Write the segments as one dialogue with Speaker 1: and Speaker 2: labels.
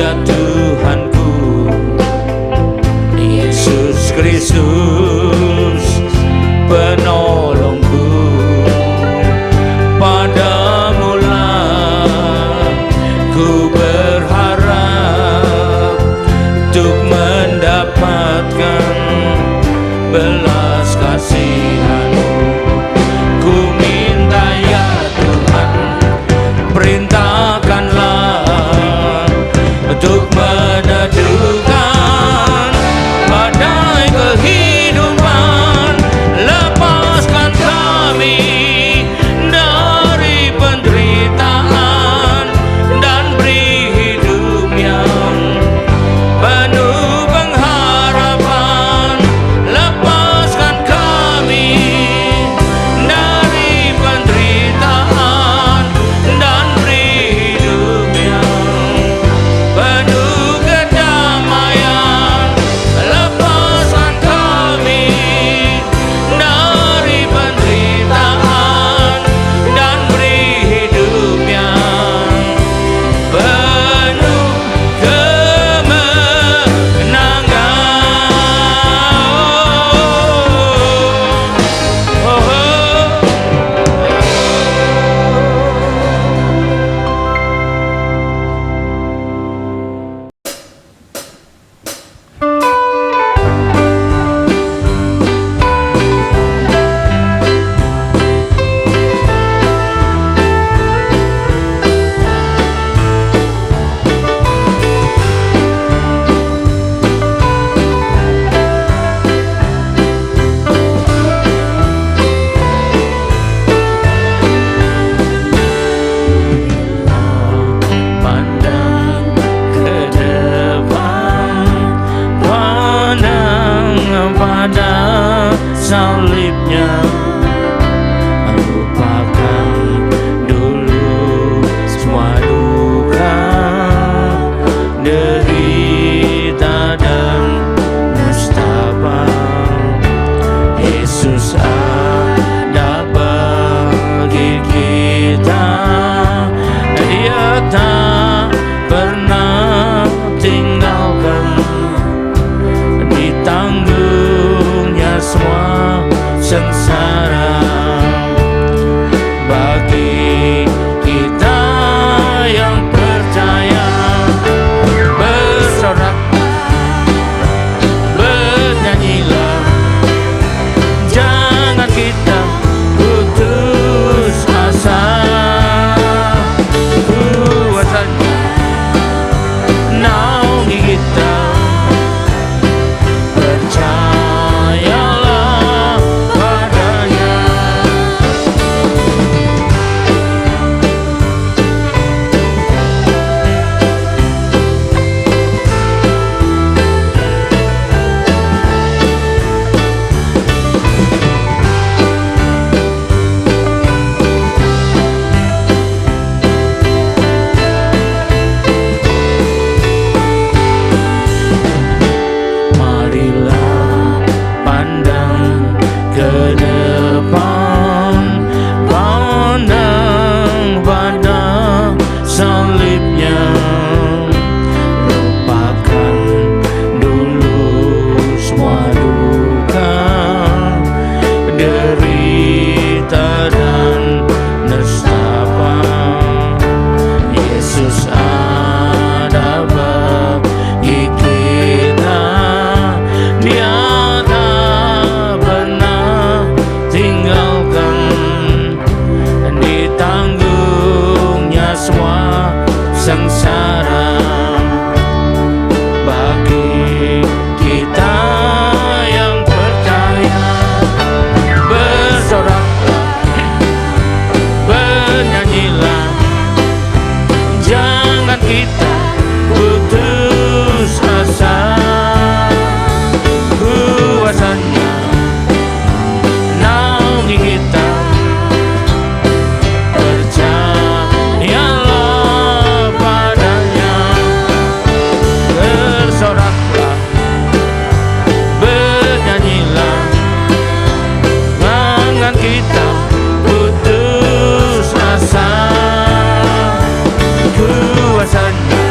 Speaker 1: ya Tuhanku, Yesus Kristus penolongku. Padamulah ku berharap untuk mendapatkan belas kasihan-Mu. Ku minta ya Tuhan, perintahkanlah untuk meneduhkan badai kehidupan. Lepaskan kami dari penderitaan dan beri hidup yang penuh pengharapan. Lepaskan kami dari penderitaan dan beri hidup yang penuh kedamaian. Lepaskan kami dari penderitaan dan beri hidup yang penuh salibnya. Lupakan dulu semua duka, derita dan nestapa. Yesus ada bagi kita, Dia tak pernah tinggalkan. Ditanggungnya semua sengsara bagi kita yang percaya. Bersorak, bernyanyilah, jangan kita putus asa. Kuasanya naungi kita, percayalah padanya. Marilah pandang ke depan, pandang pada salibnya. Lupakan dulu semua duka, derita dan nestapa. Yesus ada bagi kita, Dia tak pernah tinggalkan. Ditanggungnya semua sengsara bagi kita yang percaya. Bersoraklah, bernyanyilah, jangan kita putus asa. Kuasanya naungi kita, percayalah padanya. Bersoraklah, bernyanyilah, jangan kita putus asa. Kuasanya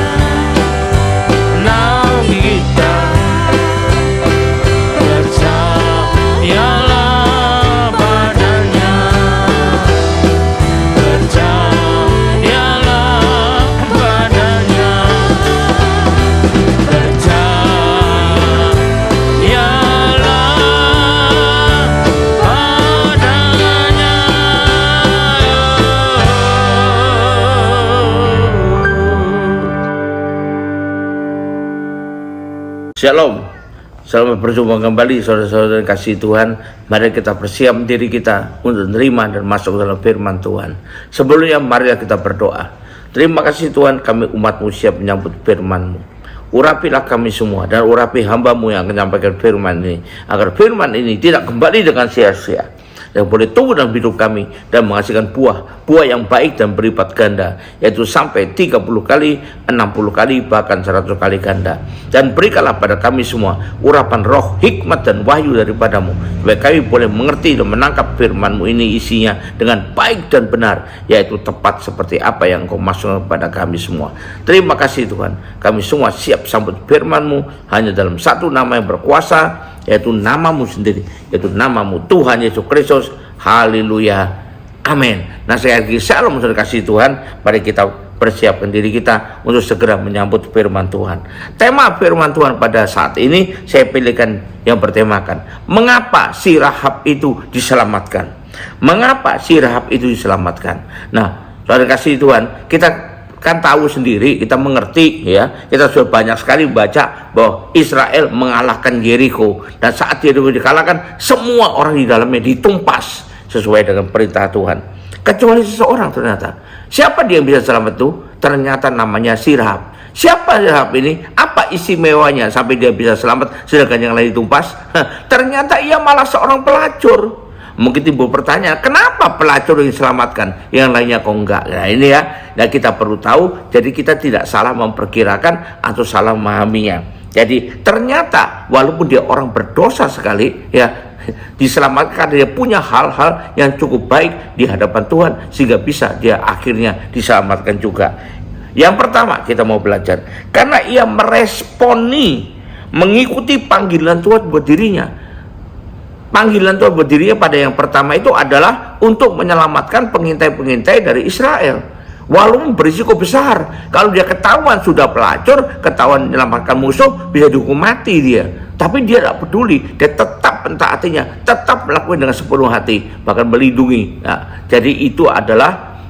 Speaker 2: Shalom. Selamat berjumpa kembali saudara-saudara kasih Tuhan. Mari kita persiapkan diri kita untuk menerima dan masuk dalam firman Tuhan. Sebelumnya marilah kita berdoa. Terima kasih Tuhan, kami umat-Mu siap menyambut firman-Mu. Urapilah kami semua dan urapi hamba-Mu yang akan menyampaikan firman ini, agar firman ini tidak kembali dengan sia-sia, yang boleh tumbuh dalam hidup kami dan menghasilkan buah yang baik dan berlipat ganda, yaitu sampai 30 kali, 60 kali, bahkan 100 kali ganda. Dan berikanlah pada kami semua urapan roh, hikmat dan wahyu daripadamu, supaya kami boleh mengerti dan menangkap firman-Mu ini isinya dengan baik dan benar, yaitu tepat seperti apa yang Engkau masukkan kepada kami semua. Terima kasih Tuhan, kami semua siap sambut firman-Mu hanya dalam satu nama yang berkuasa, yaitu namamu sendiri, yaitu namamu Tuhan Yesus Kristus. Haleluya, amin. Nah, saya lagi shalom saudara kasih Tuhan. Mari kita persiapkan diri kita untuk segera menyambut firman Tuhan. Tema firman Tuhan pada saat ini saya pilihkan yang bertemakan, mengapa si Rahab itu diselamatkan. Mengapa si Rahab itu diselamatkan? Nah, saudara kasih Tuhan, kita kan tahu sendiri, kita mengerti ya, kita sudah banyak sekali baca bahwa Israel mengalahkan Yeriko, dan saat Yeriko dikalahkan, semua orang di dalamnya ditumpas sesuai dengan perintah Tuhan, kecuali seseorang. Ternyata siapa dia yang bisa selamat tuh? Ternyata namanya si Rahab. Siapa Rahab ini? Apa istimewanya sampai dia bisa selamat sedangkan yang lain ditumpas? Ternyata ia malah seorang pelacur. Mungkin timbul pertanyaan, kenapa pelacur yang diselamatkan, yang lainnya kok enggak? Nah ini ya, nah kita perlu tahu, jadi kita tidak salah memperkirakan atau salah memahaminya. Jadi ternyata walaupun dia orang berdosa sekali ya, diselamatkan, dia punya hal-hal yang cukup baik di hadapan Tuhan sehingga bisa dia akhirnya diselamatkan juga. Yang pertama kita mau belajar, karena ia meresponi, mengikuti panggilan Tuhan buat dirinya. Panggilan Tuhan buat dirinya pada yang pertama itu adalah untuk menyelamatkan pengintai-pengintai dari Israel. Walaupun berisiko besar, kalau dia ketahuan sudah pelacur, ketahuan menyelamatkan musuh, bisa dihukum mati dia. Tapi dia tidak peduli, dia tetap mentaatinya, tetap melakukan dengan sepenuh hati, bahkan melindungi. Nah, jadi itu adalah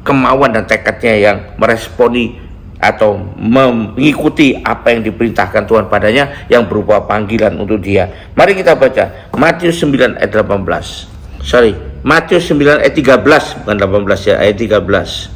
Speaker 2: kemauan dan tekadnya yang meresponi atau mengikuti apa yang diperintahkan Tuhan padanya, yang berupa panggilan untuk dia. Mari kita baca Matius 9 ayat 18. Matius 9 ayat 13, bukan 18 ya, ayat 13.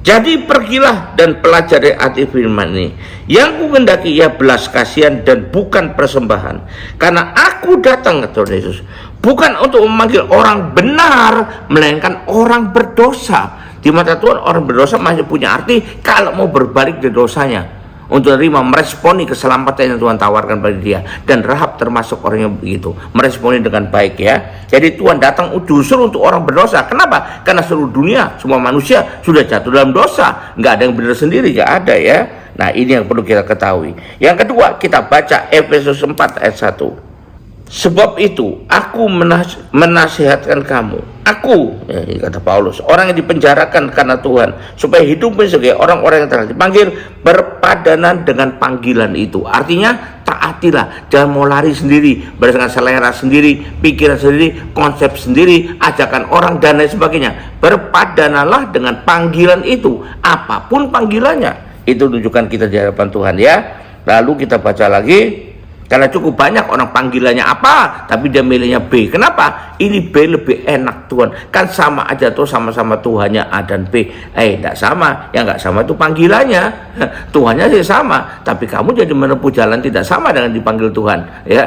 Speaker 2: Jadi pergilah dan pelajari arti firman ini. Yang kuhendaki ia belas kasihan dan bukan persembahan. Karena aku datang, kata Yesus, bukan untuk memanggil orang benar, melainkan orang berdosa. Di mata Tuhan orang berdosa masih punya arti kalau mau berbalik dari dosanya, untuk menerima, meresponi keselamatan yang Tuhan tawarkan pada dia. Dan Rahab termasuk orang yang begitu, meresponi dengan baik ya. Jadi Tuhan datang justru untuk orang berdosa. Kenapa? Karena seluruh dunia, semua manusia sudah jatuh dalam dosa, nggak ada yang benar sendiri, nggak ada ya. Nah ini yang perlu kita ketahui. Yang kedua kita baca Efesus 4 ayat 1. Sebab itu aku menasihatkan kamu, aku kata Paulus, orang yang dipenjarakan karena Tuhan, supaya hidupnya sebagai orang-orang yang telah dipanggil berpadanan dengan panggilan itu. Artinya taatilah, jangan mau lari sendiri berdasarkan selera sendiri, pikiran sendiri, konsep sendiri, ajakan orang dan lain sebagainya. Berpadanalah dengan panggilan itu, apapun panggilannya. Itu tunjukkan kita di hadapan Tuhan ya. Lalu kita baca lagi, karena cukup banyak orang panggilannya apa, tapi dia milihnya B. Kenapa? Ini B lebih enak Tuhan. Kan sama aja tuh, sama-sama Tuhannya A dan B. Tidak sama. Yang nggak sama itu panggilannya. Tuhannya sih sama, tapi kamu jadi menempuh jalan tidak sama dengan dipanggil Tuhan. Ya.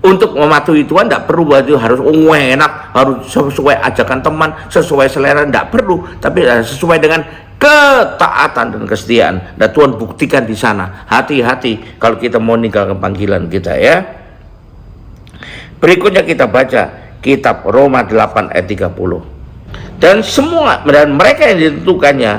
Speaker 2: Untuk mematuhi Tuhan tidak perlu harus enak, harus sesuai ajakan teman, sesuai selera, tidak perlu. Tapi sesuai dengan ketaatan dan kesetiaan, dan Tuhan buktikan di sana. Hati-hati kalau kita mau meninggalkan panggilan kita ya. Berikutnya kita baca kitab Roma 8 ayat 30. Dan mereka yang ditentukannya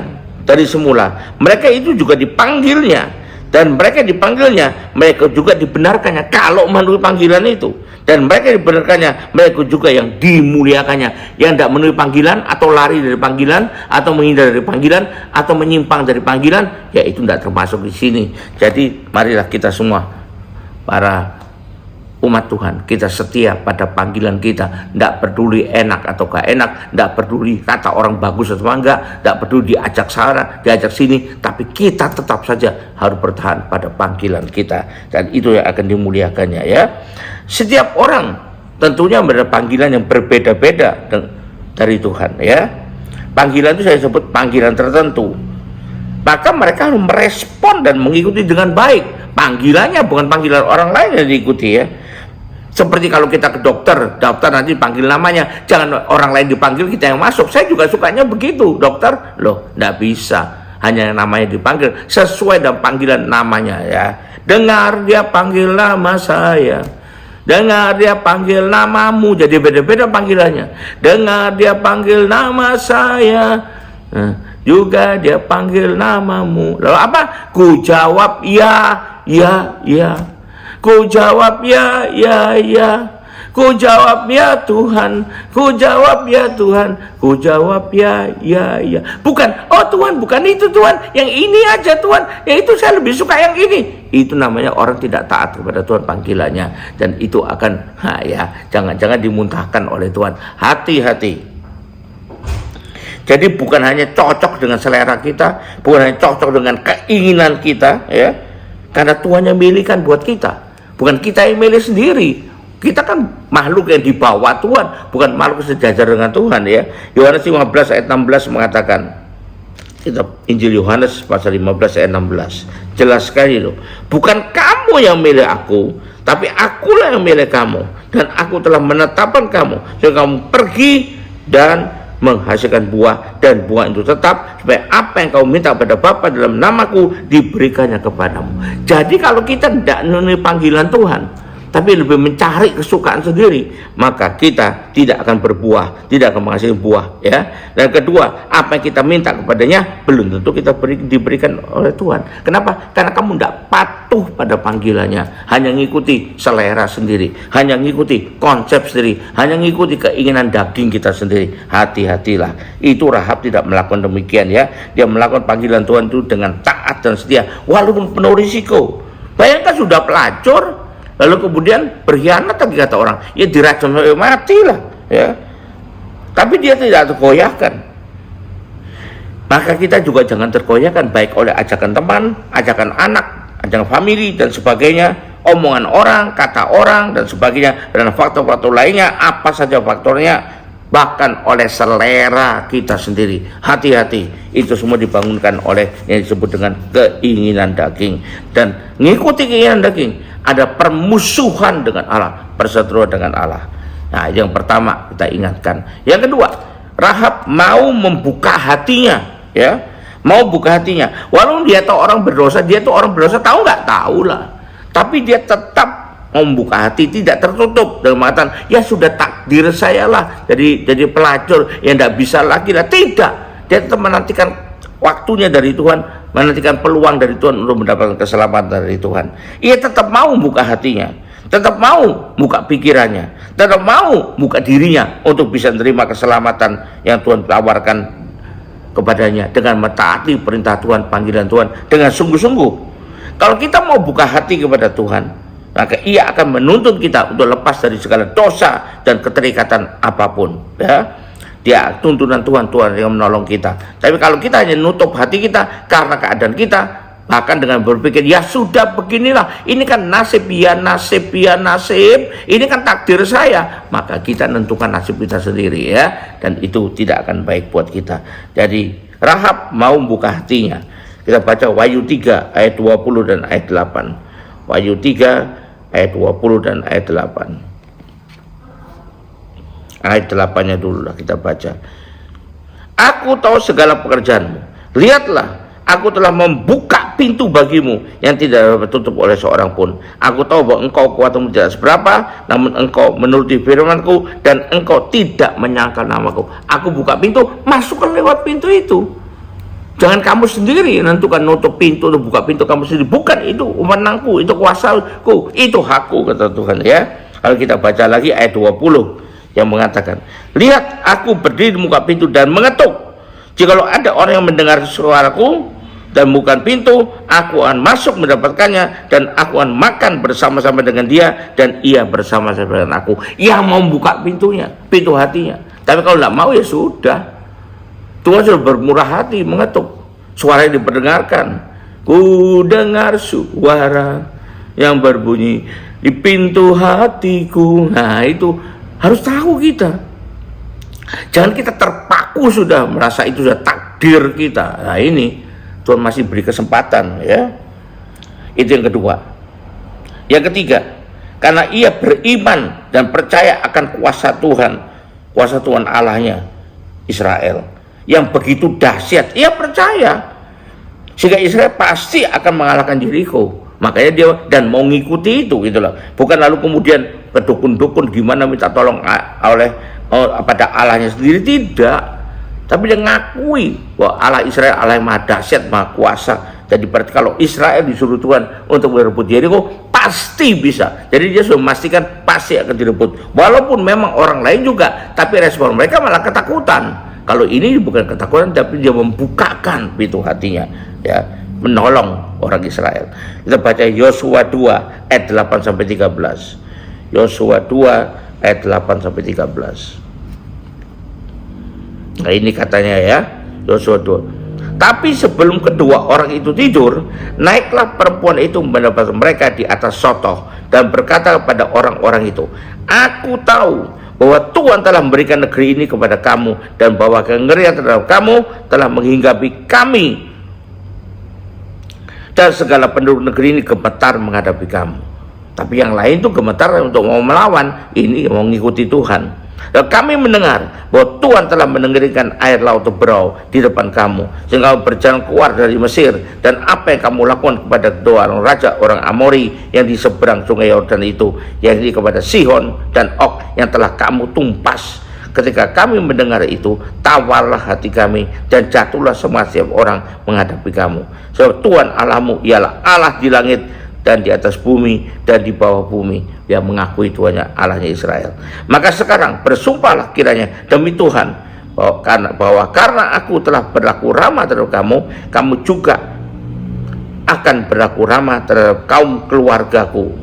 Speaker 2: dari semula, mereka itu juga dipanggilnya. Dan mereka dipanggilnya, mereka juga dibenarkannya kalau memenuhi panggilan itu. Dan mereka dibenarkannya, mereka juga yang dimuliakannya. Yang tidak memenuhi panggilan, atau lari dari panggilan, atau menghindar dari panggilan, atau menyimpang dari panggilan, ya itu tidak termasuk di sini. Jadi marilah kita semua, para umat Tuhan, kita setia pada panggilan kita. Tidak peduli enak atau gak enak, tidak peduli kata orang bagus atau enggak, tidak peduli diajak sana, diajak sini, tapi kita tetap saja harus bertahan pada panggilan kita, dan itu yang akan dimuliakannya ya. Setiap orang tentunya ada panggilan yang berbeda-beda dari Tuhan ya. Panggilan itu saya sebut panggilan tertentu, maka mereka harus merespon dan mengikuti dengan baik. Panggilannya bukan panggilan orang lain yang diikuti ya. Seperti kalau kita ke dokter, daftar nanti panggil namanya, jangan orang lain dipanggil kita yang masuk. Saya juga sukanya begitu, dokter. Loh, enggak bisa. Hanya yang namanya dipanggil sesuai dengan panggilan namanya ya. Dengar dia panggil nama saya. Dengar dia panggil namamu, jadi beda-beda panggilannya. Dengar dia panggil nama saya. Juga dia panggil namamu. Lalu apa? Ku jawab ya, ya, ya. Ku jawab ya, ya, ya. Ku jawab ya Tuhan. Ku jawab ya Tuhan. Ku jawab ya, ya, ya. Bukan, oh Tuhan, bukan itu Tuhan. Yang ini aja Tuhan. Ya itu saya lebih suka yang ini. Itu namanya orang tidak taat kepada Tuhan panggilannya. Dan itu akan, jangan-jangan dimuntahkan oleh Tuhan. Hati-hati. Jadi bukan hanya cocok dengan selera kita, bukan hanya cocok dengan keinginan kita ya. Karena Tuhan yang milihkan buat kita. Bukan kita yang milih sendiri. Kita kan makhluk yang dibawa Tuhan, bukan makhluk sejajar dengan Tuhan ya. Yohanes 15 ayat 16 mengatakan, kitab Injil Yohanes pasal 15 ayat 16. Jelas sekali loh. Bukan kamu yang milih aku, tapi akulah yang milih kamu. Dan aku telah menetapkan kamu sehingga kamu pergi dan menghasilkan buah, dan buah itu tetap, supaya apa yang kau minta pada Bapa dalam namaku diberikannya kepadamu. Jadi kalau kita tidak memenuhi panggilan Tuhan, tapi lebih mencari kesukaan sendiri, maka kita tidak akan berbuah, tidak akan menghasilkan buah ya. Dan kedua, apa yang kita minta kepadanya belum tentu kita diberikan oleh Tuhan. Kenapa? Karena kamu tidak patuh pada panggilannya, hanya ngikuti selera sendiri, hanya ngikuti konsep sendiri, hanya ngikuti keinginan daging kita sendiri. Hati-hatilah. Itu Rahab tidak melakukan demikian ya. Dia melakukan panggilan Tuhan itu dengan taat dan setia walaupun penuh risiko. Bayangkan sudah pelacur, lalu kemudian berkhianat lagi kata orang, ya diracun sampai mati lah ya. Tapi dia tidak tergoyahkan. Maka kita juga jangan tergoyahkan baik oleh ajakan teman, ajakan anak, ajakan family dan sebagainya, omongan orang, kata orang dan sebagainya, dan faktor-faktor lainnya, apa saja faktornya, bahkan oleh selera kita sendiri. Hati-hati, itu semua dibangunkan oleh yang disebut dengan keinginan daging. Dan mengikuti keinginan daging, ada permusuhan dengan Allah, perseteruan dengan Allah. Nah, yang pertama kita ingatkan. Yang kedua, Rahab mau membuka hatinya, ya, mau buka hatinya. Walaupun dia tahu orang berdosa, tahu nggak? Tahu lah. Tapi dia tetap mau membuka hati, tidak tertutup dengan mengatakan, ya sudah takdir saya lah, jadi pelacur, yang tidak bisa lagi lah. Tidak, dia tetap menantikan waktunya dari Tuhan, menantikan peluang dari Tuhan untuk mendapatkan keselamatan dari Tuhan. Ia tetap mau buka hatinya, tetap mau buka pikirannya, tetap mau buka dirinya untuk bisa menerima keselamatan yang Tuhan tawarkan kepadanya dengan mentaati perintah Tuhan, panggilan Tuhan dengan sungguh-sungguh. Kalau kita mau buka hati kepada Tuhan, maka ia akan menuntut kita untuk lepas dari segala dosa dan keterikatan apapun ya. Dia tuntunan Tuhan yang menolong kita. Tapi kalau kita hanya nutup hati kita karena keadaan kita, bahkan dengan berpikir ya sudah beginilah, ini kan nasib, ya nasib, ya nasib, ini kan takdir saya, maka kita menentukan nasib kita sendiri ya. Dan itu tidak akan baik buat kita. Jadi Rahab mau buka hatinya. Kita baca Wahyu 3 ayat 20 dan ayat 8. Wahyu 3 ayat 20 dan ayat 8. Ayat 8-nya dulu lah kita baca. Aku tahu segala pekerjaanmu. Lihatlah, aku telah membuka pintu bagimu yang tidak dapat tutup oleh seorang pun. Aku tahu bahwa engkau kuatmu tidak seberapa, namun engkau menuruti firmanku dan engkau tidak menyangkal namaku. Aku buka pintu, masukkan lewat pintu itu. Jangan kamu sendiri menentukan nutup pintu atau buka pintu kamu sendiri. Bukan, itu wewenangku, itu kuasaku, itu hakku, kata Tuhan ya. Kalau kita baca lagi ayat 20 yang mengatakan, lihat aku berdiri di muka pintu dan mengetuk. Jikalau ada orang yang mendengar suaraku dan bukan pintu, aku akan masuk mendapatkannya, dan aku akan makan bersama-sama dengan dia, dan ia bersama-sama dengan aku. Yang mau buka pintunya, pintu hatinya. Tapi kalau tidak mau, ya sudah. Tuhan sudah bermurah hati, mengetuk. Suaranya diperdengarkan. Ku dengar suara yang berbunyi di pintu hatiku. Nah, itu harus tahu kita. Jangan kita terpaku sudah merasa itu sudah takdir kita. Nah, ini Tuhan masih beri kesempatan, ya. Itu yang kedua. Yang ketiga, karena ia beriman dan percaya akan kuasa Tuhan Allahnya Israel yang begitu dahsyat. Ia percaya sehingga Israel pasti akan mengalahkan Yeriko. Makanya dia dan mau ngikuti itu, gitu loh. Bukan lalu kemudian ke dukun-dukun gimana minta tolong pada Allahnya sendiri, tidak. Tapi dia ngakui bahwa Allah Israel Allah yang maha dahsyat, maha kuasa. Jadi berarti kalau Israel disuruh Tuhan untuk merebut Yeriko, pasti bisa. Jadi dia sudah memastikan pasti akan direbut. Walaupun memang orang lain juga, tapi respon mereka malah ketakutan. Kalau ini bukan ketakutan, tapi dia membukakan pintu hatinya, ya, menolong orang Israel. Kita baca Yosua 2 ayat 8 sampai 13. Yosua 2 ayat 8 sampai 13. Nah, ini katanya, ya, Yosua 2. Tapi sebelum kedua orang itu tidur, naiklah perempuan itu mendapat mereka di atas sotoh dan berkata kepada orang-orang itu, aku tahu bahwa Tuhan telah memberikan negeri ini kepada kamu, dan bahwa kengerian terhadap kamu telah menghinggapi kami, dan segala penduduk negeri ini gemetar menghadapi kamu. Tapi yang lain itu gemetar untuk mau melawan, ini mau mengikuti Tuhan. Dan kami mendengar bahwa Tuhan telah menenggelamkan air laut Teberau di depan kamu, sehingga kamu berjalan keluar dari Mesir. Dan apa yang kamu lakukan kepada kedua orang raja orang Amori yang di seberang sungai Yordan itu, yakni kepada Sihon dan Og yang telah kamu tumpas. Ketika kami mendengar itu, tawarlah hati kami, dan jatuhlah semua setiap orang menghadapi kamu. Sebab Tuhan Allahmu ialah Allah di langit dan di atas bumi dan di bawah bumi, yang mengakui Tuhannya Allahnya Israel. Maka sekarang bersumpahlah kiranya demi Tuhan bahwa karena aku telah berlaku ramah terhadap kamu, kamu juga akan berlaku ramah terhadap kaum keluargaku.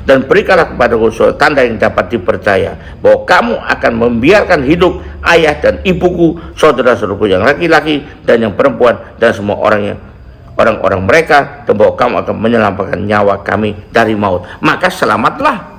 Speaker 2: Dan berikanlah kepadaku suatu tanda yang dapat dipercaya, bahwa kamu akan membiarkan hidup ayah dan ibuku, saudara-saudaraku yang laki-laki dan yang perempuan, dan semua orang-orang mereka, dan bahwa kamu akan menyelamatkan nyawa kami dari maut. Maka selamatlah,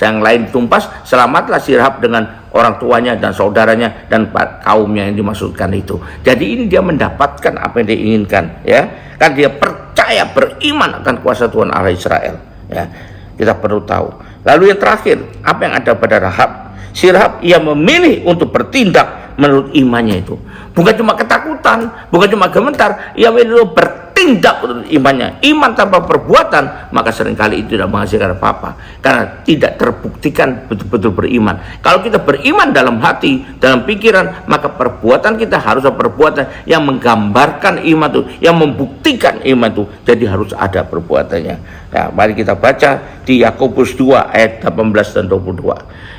Speaker 2: yang lain tumpas, selamatlah si Rahab dengan orang tuanya dan saudaranya dan kaumnya yang dimaksudkan itu. Jadi ini dia mendapatkan apa yang dia inginkan, ya. Kan dia percaya, beriman akan kuasa Tuhan Allah Israel, ya. Kita perlu tahu. Lalu yang terakhir, apa yang ada pada Rahab? Si Rahab, ia memilih untuk bertindak menurut imannya itu. Bukan cuma ketakutan, bukan cuma gemetar, ia memilih bertindak menurut imannya. Iman tanpa perbuatan, maka seringkali itu tidak menghasilkan apa-apa, karena tidak terbuktikan betul-betul beriman. Kalau kita beriman dalam hati, dalam pikiran, maka perbuatan kita harus perbuatan yang menggambarkan iman itu, yang membuktikan iman itu. Jadi harus ada perbuatannya. Nah, mari kita baca di Yakobus 2 ayat 18 dan 22.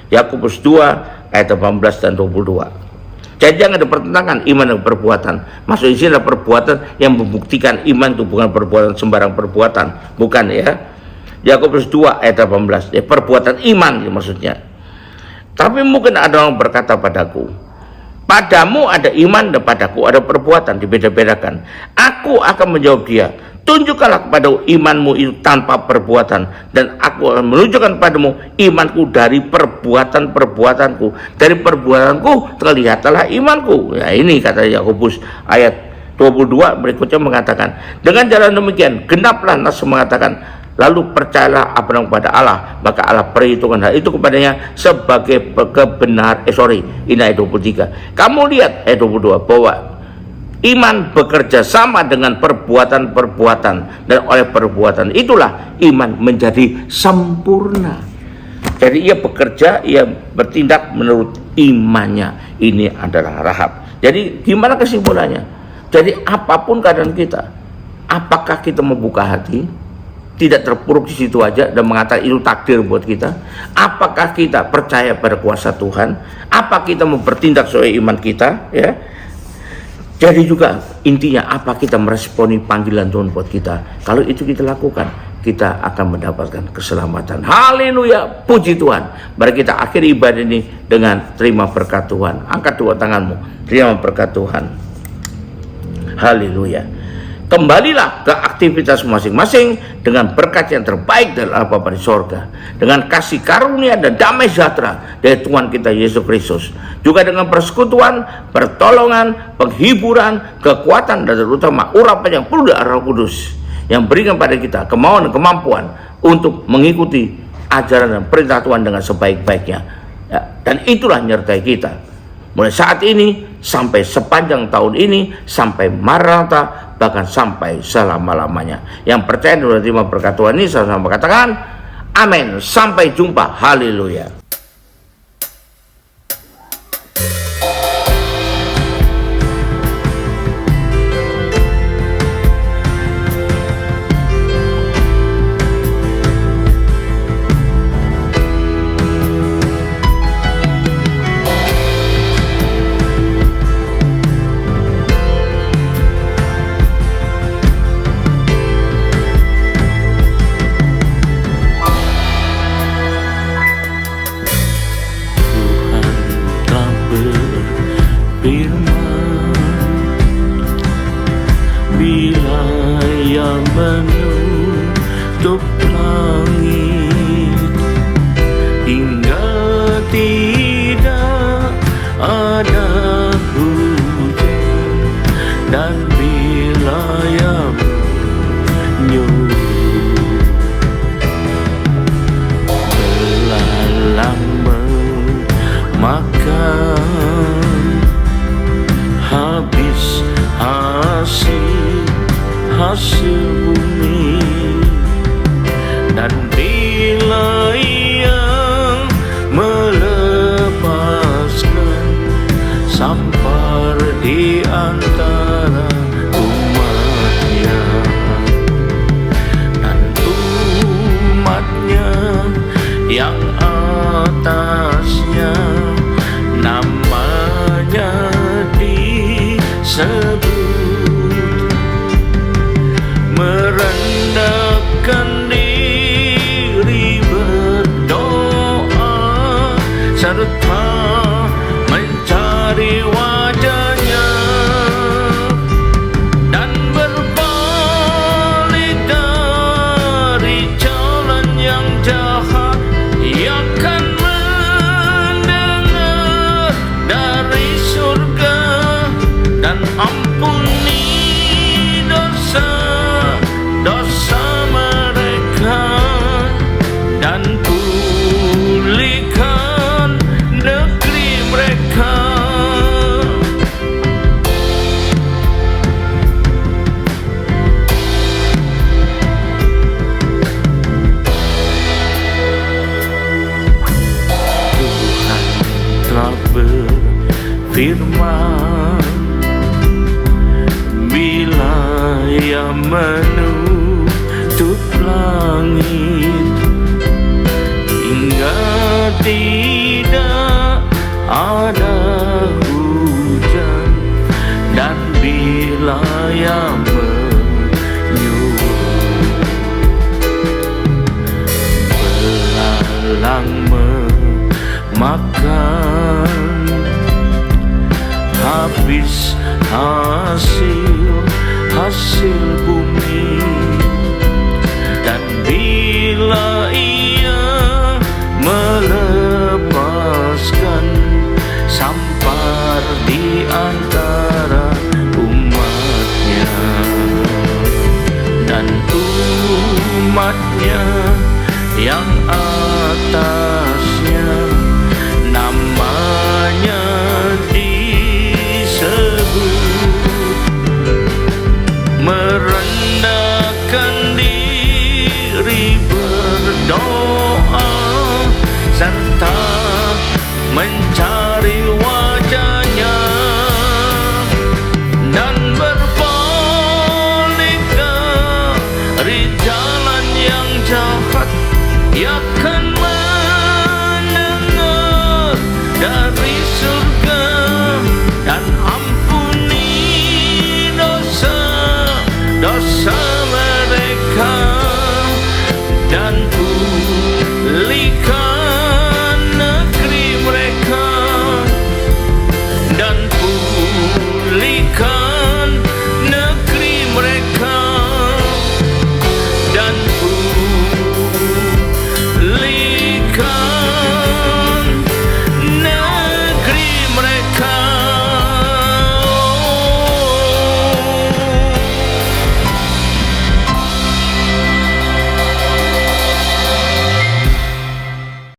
Speaker 2: Yakobus 2 ayat 18 dan 22. Jadi jangan ada pertentangan iman dan perbuatan. Maksudnya ini adalah perbuatan yang membuktikan iman itu, bukan perbuatan sembarang perbuatan, bukan, ya. Yakobus 2 ayat 18, ya, perbuatan iman ya, maksudnya. Tapi mungkin ada orang berkata padaku, padamu ada iman dan padaku ada perbuatan, dibeda-bedakan. Aku akan menjawab dia, tunjukkanlah kepada imanmu itu tanpa perbuatan, dan aku akan menunjukkan padamu imanku dari perbuatan-perbuatanku. Dari perbuatanku terlihatlah imanku. Ya, ini kata Yakobus ayat 22 berikutnya mengatakan, dengan jalan demikian genaplah nas mengatakan, lalu percayalah apa kepada Allah, maka Allah perhitungkan hal itu kepadanya sebagai kebenar. Ini ayat 23. Kamu lihat ayat 22 bahwa iman bekerja sama dengan perbuatan-perbuatan, dan oleh perbuatan itulah iman menjadi sempurna. Jadi ia bekerja, ia bertindak menurut imannya. Ini adalah Rahab. Jadi gimana kesimpulannya? Jadi apapun keadaan kita, apakah kita membuka hati, tidak terpuruk di situ aja dan mengatakan itu takdir buat kita? Apakah kita percaya pada kuasa Tuhan? Apa kita mau bertindak sesuai iman kita, ya? Jadi juga intinya apa kita meresponi panggilan Tuhan buat kita. Kalau itu kita lakukan, kita akan mendapatkan keselamatan. Haleluya, puji Tuhan. Mari kita akhiri ibadah ini dengan terima berkat Tuhan. Angkat dua tanganmu, terima berkat Tuhan. Haleluya. Kembalilah ke aktivitas masing-masing dengan berkat yang terbaik dari Allah Bapa di sorga, dengan kasih karunia dan damai sejahtera dari Tuhan kita Yesus Kristus, juga dengan persekutuan, pertolongan, penghiburan, kekuatan, dan terutama urapan yang penuh dari Roh Kudus yang berikan pada kita kemauan dan kemampuan untuk mengikuti ajaran dan perintah Tuhan dengan sebaik-baiknya. Ya, dan itulah menyertai kita mulai saat ini sampai sepanjang tahun ini, sampai Maranatha, bahkan sampai selama-lamanya. Yang percaya dan terima berkat Tuhan ini sama-sama katakan amin. Sampai jumpa. Haleluya.
Speaker 1: Bila yang menutup langit hingga tidak ada hujan, dan bila yang menyuruh belalang memakan habis hasil bumi, dan bila yang melepaskan sampar di antara umatnya, dan umatnya yang atasnya namanya disebut, merendahkan diri berdoa serta mencari wajahnya, dan berbalik dari jalan yang jahat, ia akan mendengar dari surga dan ampuni dosa mereka, dan pulihkan negeri mereka. Tuhan telah berfirman, bila ia menutup langit hingga tidak ada hujan, dan bila ia menyuruh belalang memakan habis